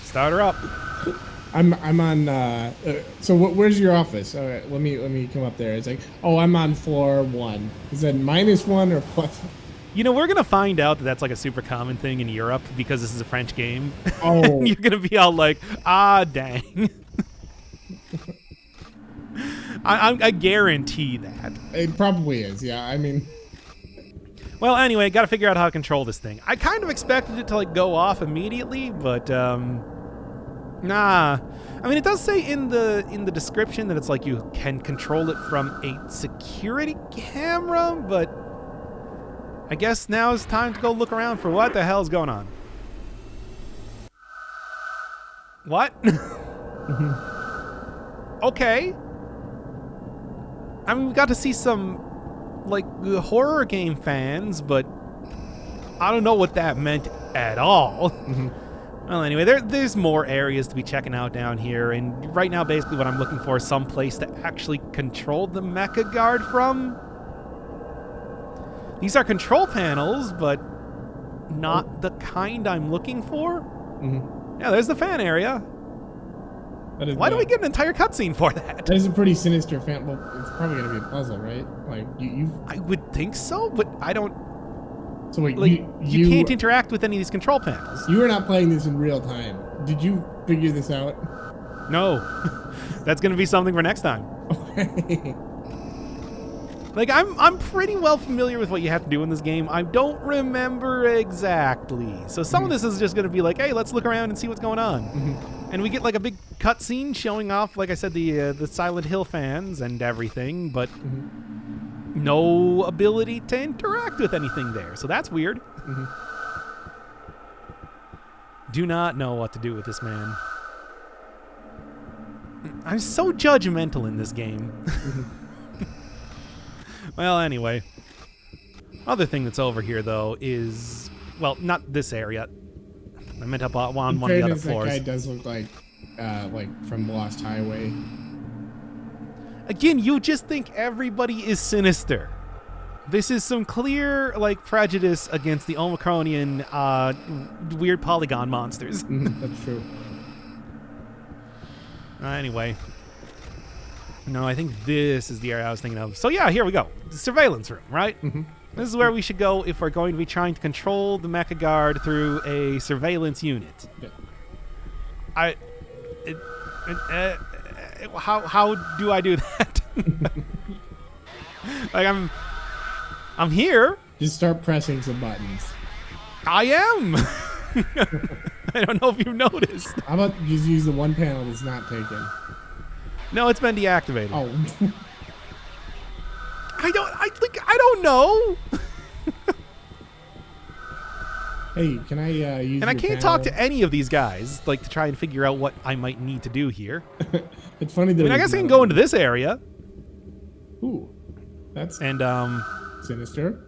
start her up. I'm on. So where's your office? All right, let me come up there. It's like, oh, I'm on floor 1. Is that -1 or +1? You know, we're going to find out that that's like a super common thing in Europe because this is a French game. Oh. And you're going to be all like, ah, dang. I guarantee that. It probably is, yeah. I mean... Well, anyway, got to figure out how to control this thing. I kind of expected it to, like, go off immediately, but, nah. I mean, it does say in the description that it's like you can control it from a security camera, but... I guess now is time to go look around for what the hell's going on. What? Okay. I mean, we got to see some, like, horror game fans, but I don't know what that meant at all. Well, anyway, there's more areas to be checking out down here, and right now, basically, what I'm looking for is some place to actually control the Mecha Guard from. These are control panels, but not the kind I'm looking for. Yeah, there's the fan area. Why do we get an entire cutscene for that? That is a pretty sinister fan. Well, it's probably going to be a puzzle, right? Like, I would think so, but I don't... So wait, like, you can't interact with any of these control panels. You were not playing this in real time. Did you figure this out? No. That's going to be something for next time. Okay. Like, I'm pretty well familiar with what you have to do in this game. I don't remember exactly. So some of this is just going to be like, hey, let's look around and see what's going on. And we get, like, a big cutscene showing off, like I said, the Silent Hill fans and everything, but no ability to interact with anything there. So that's weird. Do not know what to do with this man. I'm so judgmental in this game. Well, anyway. Other thing that's over here, though, is... Well, not this area. I meant up on one of the other floors. That guy does look like from Lost Highway. Again, you just think everybody is sinister. This is some clear, like, prejudice against the Omicronian weird polygon monsters. That's true. Anyway. No, I think this is the area I was thinking of. So yeah, here we go. The surveillance room, right? This is where we should go if we're going to be trying to control the Mecha Guard through a surveillance unit. Yeah. How do I do that? Like I'm here. Just start pressing some buttons. I am. I don't know if you've noticed. How about just use the one panel that's not taken? No, it's been deactivated. Oh. I don't know. Hey, can I use And I your can't panel? talk to any of these guys, like, to try and figure out what I might need to do here. It's funny that. I mean, I guess I can go into this area. Ooh, that's And, sinister.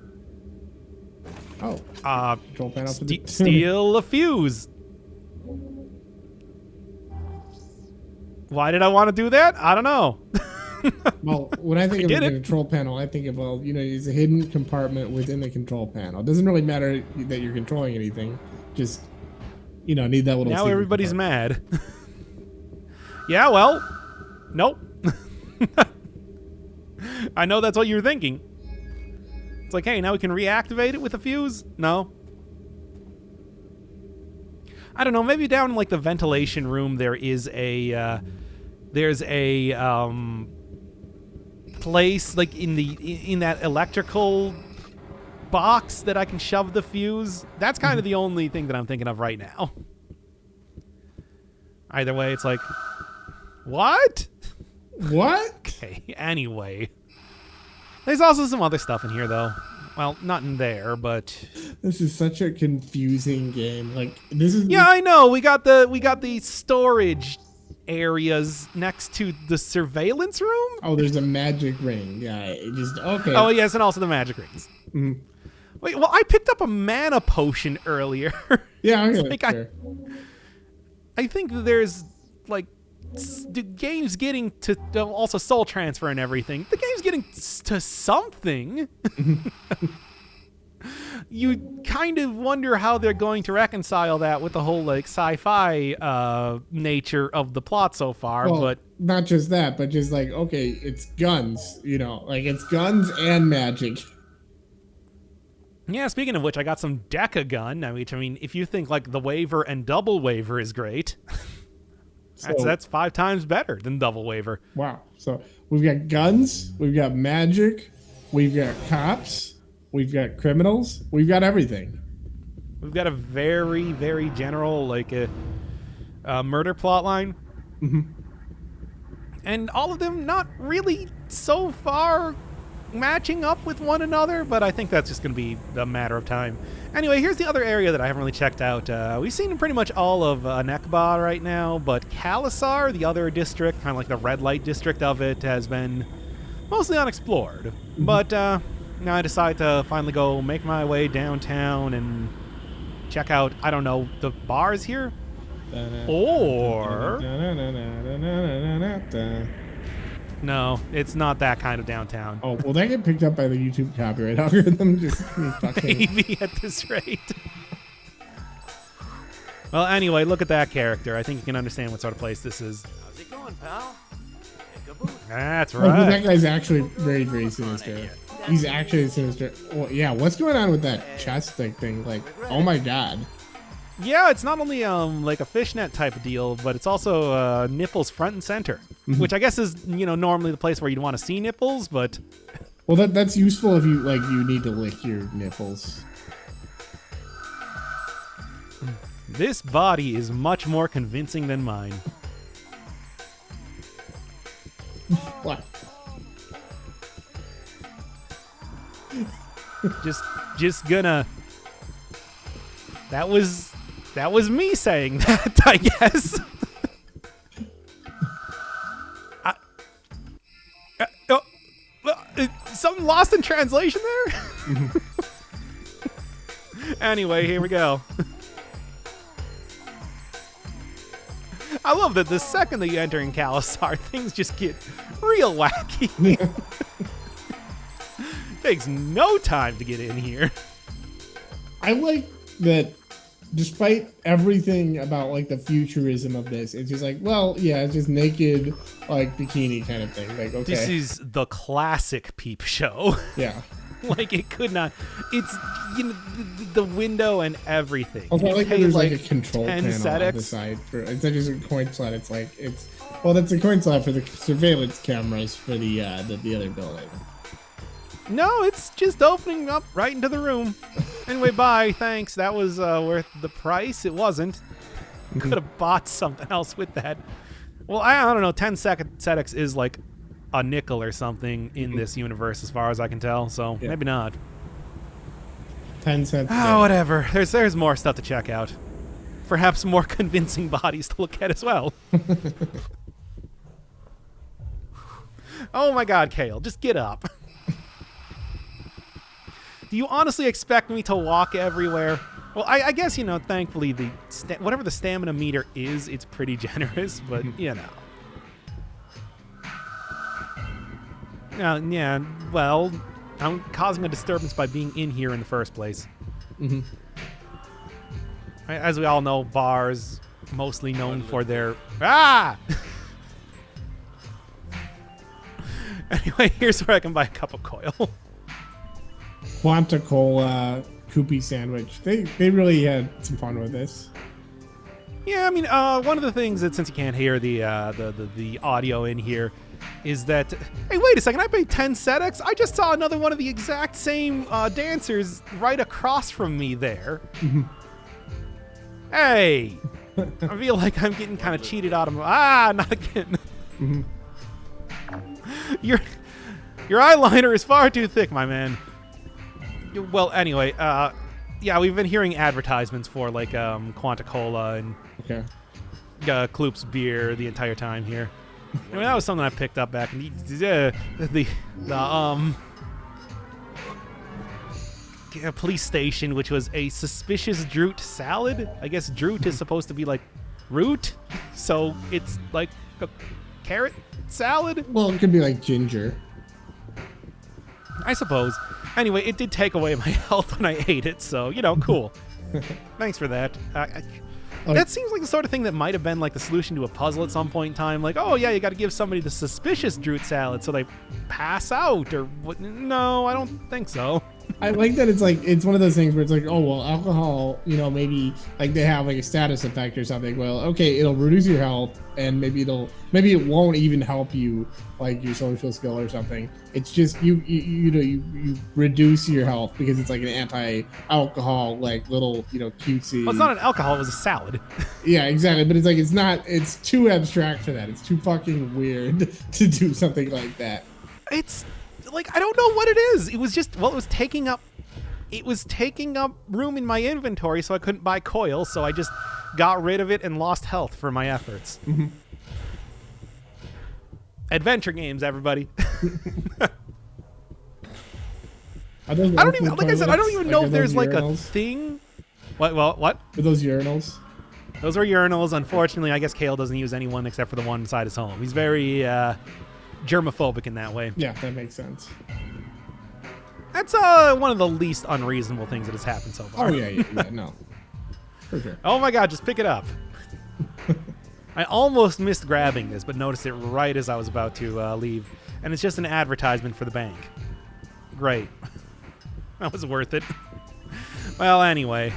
Oh. Control panel for the steal a fuse. Why did I want to do that? I don't know. Well, when I think of the control panel, I think of, well, you know, it's a hidden compartment within the control panel. It doesn't really matter that you're controlling anything. Just, you know, need that little. Now everybody's mad. Yeah, well, nope. I know that's what you're thinking. It's like, hey, now we can reactivate it with a fuse? No. I don't know, maybe down in like the ventilation room there is a place like in that electrical box that I can shove the fuse. That's kind of the only thing that I'm thinking of right now. Either way, it's like, what? What? Okay, anyway. There's also some other stuff in here, though. Well, not in there, but This is such a confusing game. Like, this is. yeah, I know. We got the storage areas next to the surveillance room. Oh, there's a magic ring. Yeah, it just okay. Oh yes, and also the magic rings. Mhm. Wait, well, I picked up a mana potion earlier. Yeah, okay, Like, sure. I think that there's like the game's getting to also soul transfer and everything. The game's getting to something. You kind of wonder how they're going to reconcile that with the whole like sci-fi nature of the plot so far. Well, but not just that, but just like, okay, it's guns. You know, like it's guns and magic. yeah, speaking of which, I got some Decagun. I mean, if you think like the waiver and double waiver is great, that's 5 times better than double waiver. Wow. So we've got guns, we've got magic, we've got cops, we've got criminals, we've got everything. We've got a very, very general like a murder plot line. Mm-hmm. And all of them not really so far matching up with one another, but I think that's just going to be a matter of time. Anyway, here's the other area that I haven't really checked out. We've seen pretty much all of Nekba right now, but Kalasar, the other district, kind of like the red light district of it, has been mostly unexplored. Mm-hmm. But now I decide to finally go make my way downtown and check out, I don't know, the bars here? Or... No, it's not that kind of downtown. Oh, will that get picked up by the YouTube copyright algorithm? Just maybe at this rate. Well, anyway, look at that character. I think you can understand what sort of place this is. How's it going, pal? That's Oh, right. that guy's actually very, very sinister. He's actually sinister. Well, yeah, what's going on with that chest thing? Like, oh my god. Yeah, it's not only like a fishnet type of deal, but it's also nipples front and center, which I guess is normally the place where you'd want to see nipples, but well, that's useful if you you need to lick your nipples. This body is much more convincing than mine. What? just gonna. That was me saying that, I guess. Something lost in translation there? Anyway, here we go. I love that the second that you enter in Kalasar, things just get real wacky. Takes no time to get in here. I like that despite everything about like the futurism of this, it's just like, well, yeah, it's just naked, like bikini kind of thing. Like, okay. This is the classic peep show. Yeah. Like it could not. It's the window and everything. Also, I like that there's like a control 10 panel sedex. on the side for it's not just a coin slot. It's like that's a coin slot for the surveillance cameras for the other building. No, it's just opening up right into the room. Anyway, bye. Thanks. That was worth the price. It wasn't. Could have bought something else with that. Well, I don't know. 10 SEDEX is like a nickel or something in this universe, as far as I can tell. So maybe not. 10 cents. Oh, whatever. There's more stuff to check out. Perhaps more convincing bodies to look at as well. Oh my God, Kale, just get up. Do you honestly expect me to walk everywhere? Well, I guess, thankfully, whatever the stamina meter is, it's pretty generous, but, yeah, well, I'm causing a disturbance by being in here in the first place. Mm-hmm. As we all know, bars, mostly known for their... Ah! Anyway, here's where I can buy a cup of coil. Quanta Cola Koopy sandwich. They really had some fun with this. Yeah, I mean, one of the things that, since you can't hear the audio in here, is that, hey, wait a second, I paid 10 SEDEX? I just saw another one of the exact same dancers right across from me there. Hey! I feel like I'm getting kind of cheated out of... not again. Your eyeliner is far too thick, my man. Well, anyway, yeah, we've been hearing advertisements for, like, Quanta Cola and Kloop's beer the entire time here. I mean, that was something I picked up back in the police station, which was a suspicious Droot salad. I guess Droot is supposed to be like root, so it's like a carrot salad. Well, it could be like ginger, I suppose. Anyway, it did take away my health when I ate it, so cool. Thanks for that. That seems like the sort of thing that might have been like the solution to a puzzle at some point in time. Like, oh yeah, you got to give somebody the suspicious Droot salad so they pass out, or what? No, I don't think so. I like that it's one of those things where it's like, oh well, alcohol, maybe like they have like a status effect or something. Well, okay, it'll reduce your health, and maybe it won't even help you like your social skill or something. It's just you reduce your health because it's like an anti-alcohol like little cutesy. Well, it's not an alcohol; it was a salad. Yeah, exactly. But it's too abstract for that. It's too fucking weird to do something like that. It's like, I don't know what it is. It was just, well, it was taking up room in my inventory, so I couldn't buy coil, so I just got rid of it and lost health for my efforts. Adventure games, everybody. I don't even, like I said, I don't even know if there's like a thing. What? Are those urinals? Those are urinals. Unfortunately, I guess Kale doesn't use any one except for the one inside his home. He's very germophobic in that way. Yeah, that makes sense. That's one of the least unreasonable things that has happened so far. Oh yeah, no. For sure. Oh my God, just pick it up. I almost missed grabbing this, but noticed it right as I was about to leave. And it's just an advertisement for the bank. Great. That was worth it. Well, anyway.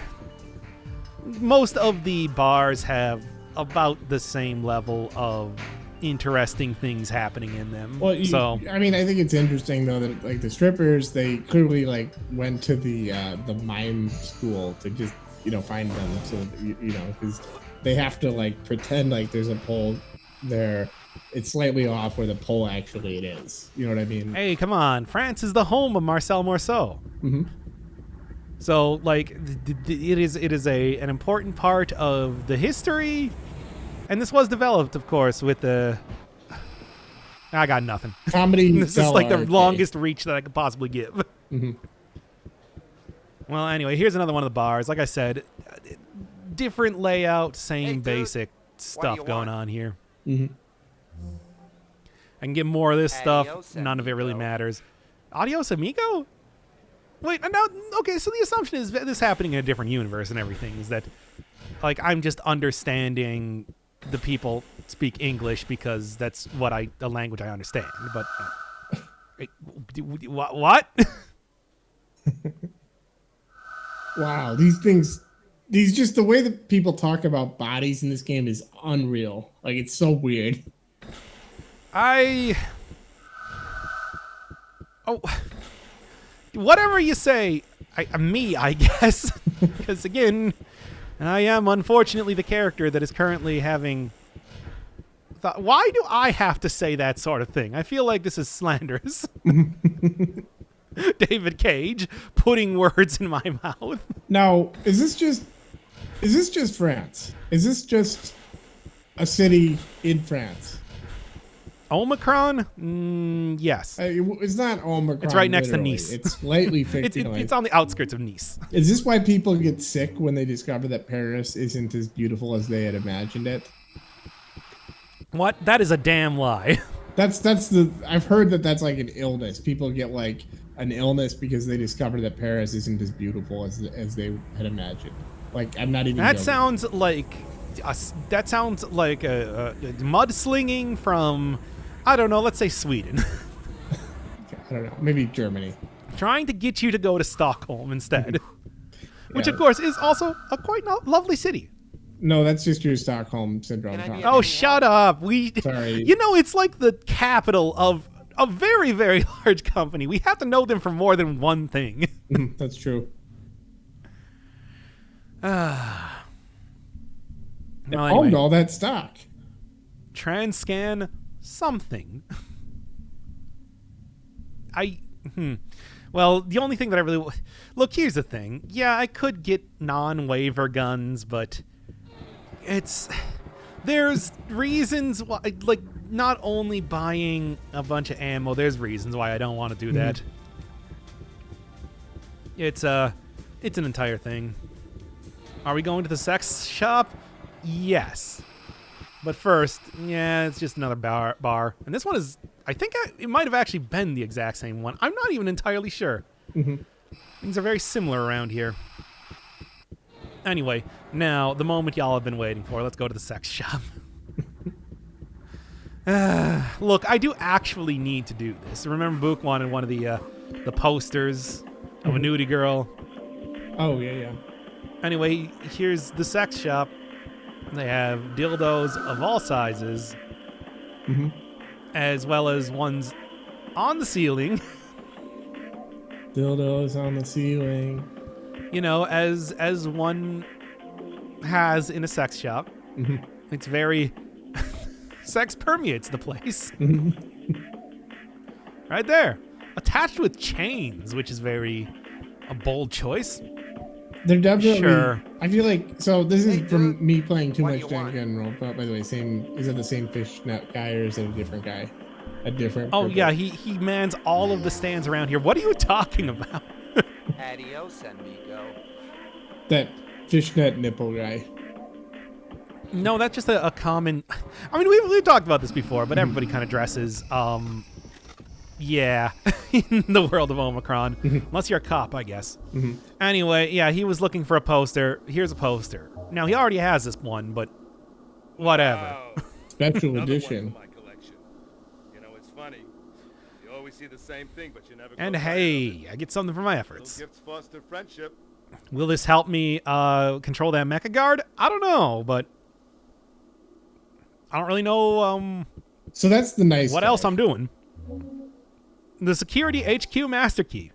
Most of the bars have about the same level of interesting things happening in them. Well, I mean, I think it's interesting though that like the strippers, they clearly like went to the mime school to just find them, so because they have to like pretend like there's a pole there. It's slightly off where the pole actually it is. You know what I mean? Hey, come on! France is the home of Marcel Marceau. So like it is an important part of the history. And this was developed, of course, with the... I got nothing. Comedy. This is like the longest reach that I could possibly give. Well, anyway, here's another one of the bars. Like I said, different layout, same basic stuff going on here. I can get more of this stuff. None of it really matters. Adios, amigo? Wait, now, okay, so the assumption is this happening in a different universe and everything is that, like, I'm just understanding... the people speak English because that's the language I understand. But what? Wow, just the way that people talk about bodies in this game is unreal. Like it's so weird. whatever you say, I guess, because again, I am unfortunately the character that is currently having. Why do I have to say that sort of thing? I feel like this is slanderous. David Cage putting words in my mouth. Now, is this just France? Is this just a city in France? Omikron? Yes. It's not Omikron. It's right next literally. to Nice. It's slightly fictionalized. It's on the outskirts of Nice. Is this why people get sick when they discover that Paris isn't as beautiful as they had imagined it? What? That is a damn lie. I've heard that that's like an illness. People get like an illness because they discover that Paris isn't as beautiful as they had imagined. Like, I'm not even That joking. sounds like a mudslinging from, I don't know, let's say Sweden. I don't know, maybe Germany. Trying to get you to go to Stockholm instead. Which, of course, is also a quite lovely city. No, that's just your Stockholm syndrome. Oh, shut up. Sorry. You know, it's like the capital of a very, very large company. We have to know them for more than one thing. That's true. Well, anyway, owned all that stock. Transcan something. Well, the only thing that I really... Look, here's the thing. Yeah, I could get non-waiver guns, but there's reasons why... Like, not only buying a bunch of ammo, there's reasons why I don't want to do that. It's an entire thing. Are we going to the sex shop? Yes. But first, yeah, it's just another bar. And this one is... I think it might have actually been the exact same one. I'm not even entirely sure. Things are very similar around here. Anyway, now, the moment y'all have been waiting for. Let's go to the sex shop. Look, I do actually need to do this. Remember Book wanted one of the posters of a nudie girl? Oh, yeah. Anyway, here's the sex shop. They have dildos of all sizes. As well as ones on the ceiling. Dildos on the ceiling. You know, as one has in a sex shop. It's very... sex permeates the place. Right there. Attached with chains, which is a bold choice. They're definitely... Sure. I feel like... So this is from me playing too much Danganronpa. By the way, is it the same fishnet guy or is it a different guy? A different... Oh, yeah, he mans all of the stands around here. What are you talking about? Adios, amigo. That fishnet nipple guy. No, that's just a common... I mean, we've talked about this before, but everybody kind of dresses, yeah, in the world of Omikron. Unless you're a cop, I guess. Anyway, yeah, he was looking for a poster. Here's a poster. Now, he already has this one, but whatever. Wow. Special Another edition. one for my collection. You know, it's funny. You always see the same thing, but you never. And hey, I get something for my efforts. Little gifts foster friendship. Will this help me control that mecha guard? I don't know, but I don't really know So that's the nice what guy. else I'm doing. The security HQ master key.